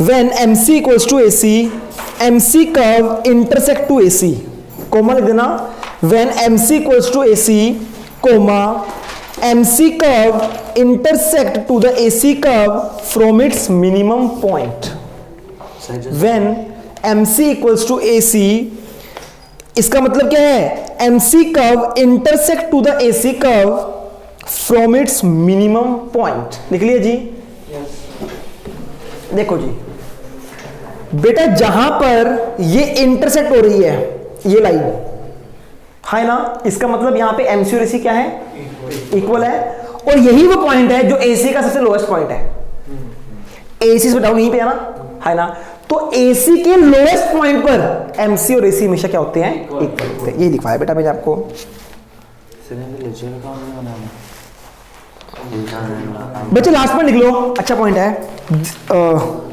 When MC equals to AC, MC curve intersect to AC, comma लिख देना, when MC equals to AC, comma MC curve intersect to the AC curve from its minimum point. When MC equals to AC, इसका मतलब क्या है, MC curve intersect to the AC curve from its minimum point. लिख लिया जी। देखो जी बेटा, जहां पर ये इंटरसेक्ट हो रही है ये लाइन है ना, इसका मतलब यहां पे MC और AC क्या है, इक्वल है, और यही वो पॉइंट है जो AC का सबसे लोएस्ट पॉइंट है। AC से बताओ यहीं पे है ना, तो AC के लोएस्ट पॉइंट पर MC और AC हमेशा क्या होते हैं, इक्वल होते हैं। ये लिखवाया बेटा मैंने आपको। बच्चे लास्ट पॉइंट लिख लो, अच्छा पॉइंट है।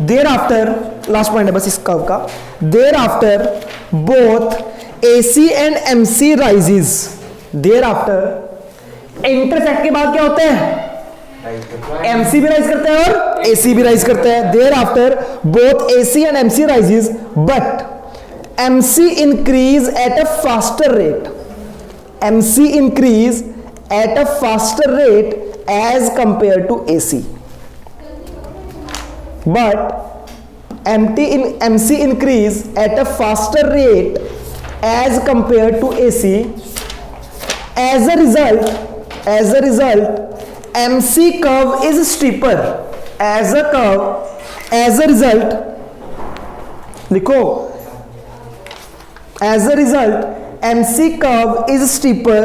देयर आफ्टर, लास्ट पॉइंट है बस इस कर्व का, thereafter both AC and MC rises. Thereafter, intersect के बाद क्या होता है, MC भी राइज करता है और AC भी राइज करता है। Thereafter both AC and MC rises but MC increase at a faster rate, MC increase at a faster rate as compared to AC, but MC increase at a faster rate as compared to AC. As a result, MC curve is steeper. As a result, लिखो, as a result, MC curve is steeper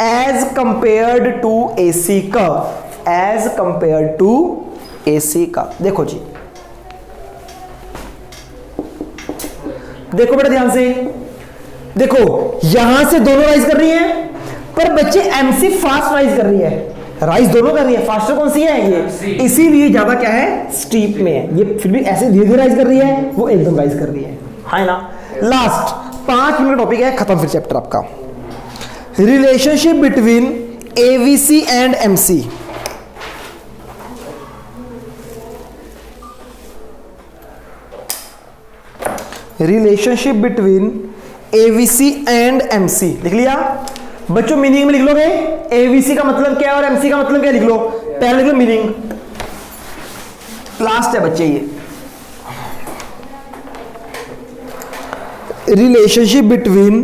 as compared to AC curve, as compared to AC curve। देखो जी, देखो बेटा ध्यान से, देखो यहां से दोनों राइज कर रही हैं, पर बच्चे MC फास्ट राइज कर रही है, राइज दोनों कर रही है, फास्टर कौन सी है ये, इसीलिए ज्यादा क्या है, स्टीप में है। ये फिर भी ऐसे धीरे धीरे राइज कर रही है, वो एकदम राइज कर रही है ना। लास्ट 5 मिनट टॉपिक है, खत्म फिर चैप्टर आपका। Relationship between AVC and MC। Relationship between AVC and MC लिख लिया बच्चों, मीनिंग में लिख लोगे, AVC का मतलब क्या है और MC का मतलब क्या, लिख लो, पहले लिख लो मीनिंग, लास्ट है बच्चे ये। Relationship between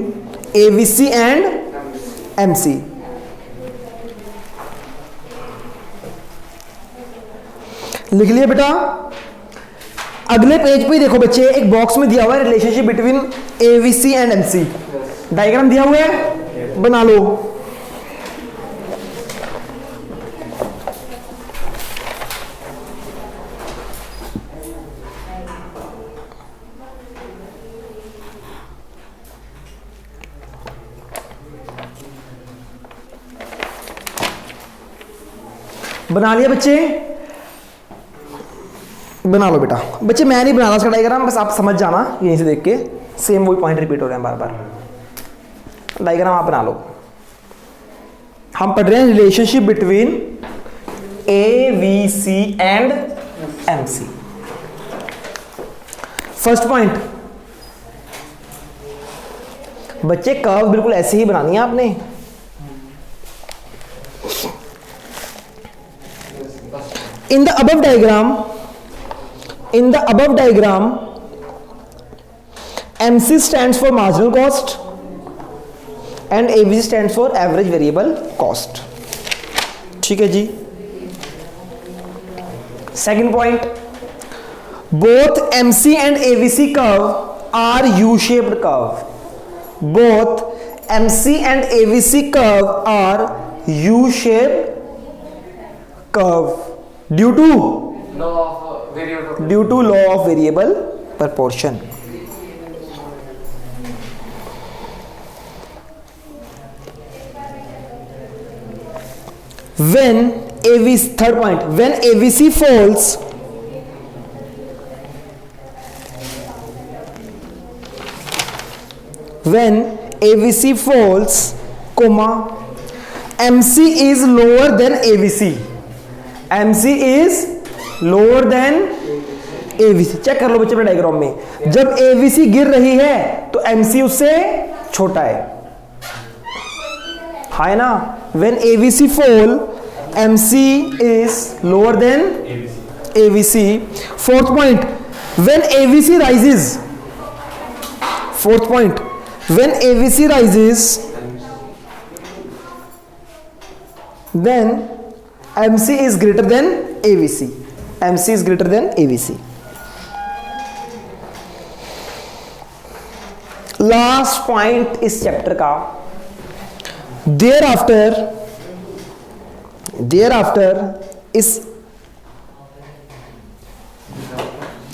AVC and MC। लिख लिया बेटा। अगले पेज पे देखो बच्चे, एक बॉक्स में दिया हुआ है relationship between AVC and MC, diagram दिया हुआ है, बना लो। बना लिया बच्चे, बना लो बेटा। बच्चे मैं नहीं बनाना इसका डायग्राम, बस आप समझ जाना, यहीं से देख के सेम वही पॉइंट रिपीट हो रहे हैं बार बार। डायग्राम आप बना लो। हम पढ़ रहे हैं relationship between AVC and MC। First point बच्चे, कर्व बिल्कुल ऐसे ही बनानी है आपने। In the above diagram, MC stands for marginal cost and AVC stands for average variable cost। ठीक है जी। Second point, both MC and AVC curve are U-shaped curve. Both MC and AVC curve are U-shaped curve due to law of variable proportion। When AVC, third point, when AVC falls, comma, MC is lower than AVC, MC is lower than AVC check कर लो बच्चे अपने diagram में, जब AVC गिर रही है तो एमसी उससे छोटा है ना। When AVC fall MC is lower than AVC. Fourth point, when AVC rises, fourth point, when AVC rises then MC is greater than AVC. MC is greater than AVC. Last point इस chapter का, thereafter is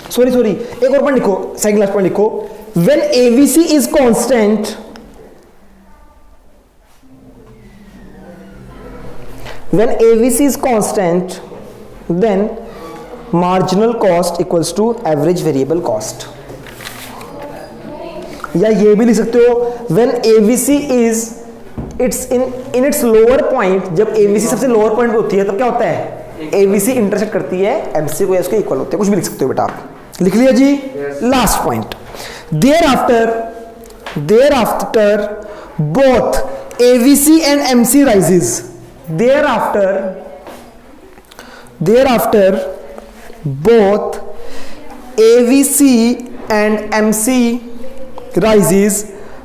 sorry एक और point लिखो, second last point लिखो, when AVC is constant, when AVC is constant then marginal cost equals to average variable cost, या ये भी लिख सकते हो when AVC is it's in its lower point, जब AVC सबसे लोअर पॉइंट पे होती है तब क्या होता है, AVC इंटरसेक्ट करती है MC को या उसके इक्वल होते हैं, कुछ भी लिख सकते हो बेटा आप, लिख लिया जी। Last point, thereafter both AVC and MC rises, thereafter both AVC and MC rises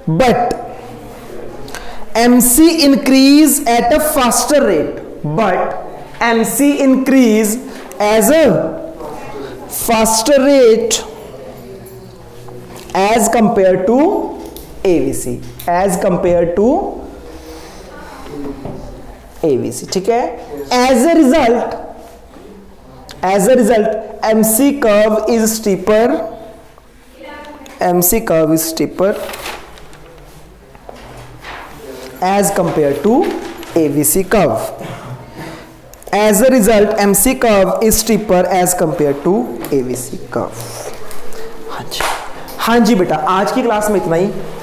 but MC increase at a faster rate, but MC increase as a faster rate as compared to AVC, as compared to AVC, ठीक है। As a result MC curve is steeper, MC curve is steeper as compared to AVC curve, as a result MC curve is steeper as compared to AVC curve। हाँ जी बेटा, आज की class में इतना ही।